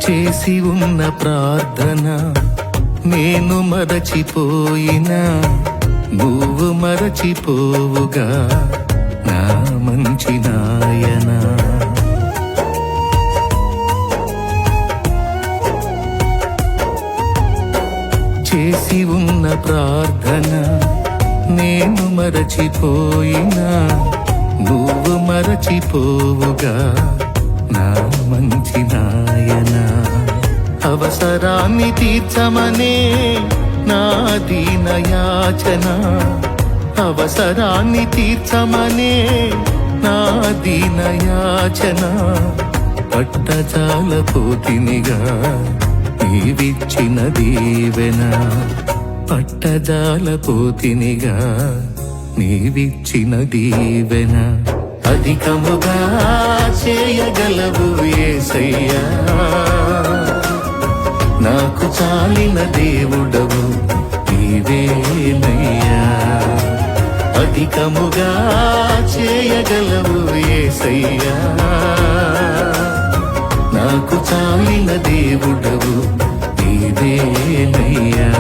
చేసి ఉన్న ప్రార్థన నేను మరచిపోయినా నువ్వు మరచిపోవుగా నా మంచి నాయనా. చేసి ఉన్న ప్రార్థన నేను మరచిపోయినా నువ్వు మరచిపోవుగా నా మంచి నాయనా. అవసరాన్ని తీర్చమనే నా దీన యాచన, అవసరాన్ని తీర్చమనే నా దీన యాచన. పట్టజాలపోతినిగా నీవిచ్చిన దీవెన, పట్టజాలపోతినిగా నీవిచ్చిన దీవెన. అధికముగా చేయగలవు యేసయ్యా, నాకు చాలిన దేవుడవు నీవేనయ్యా. అధికముగా చేయగలవు యేసయ్యా, నాకు చాలిన దేవుడవు నీవేనయ్యా.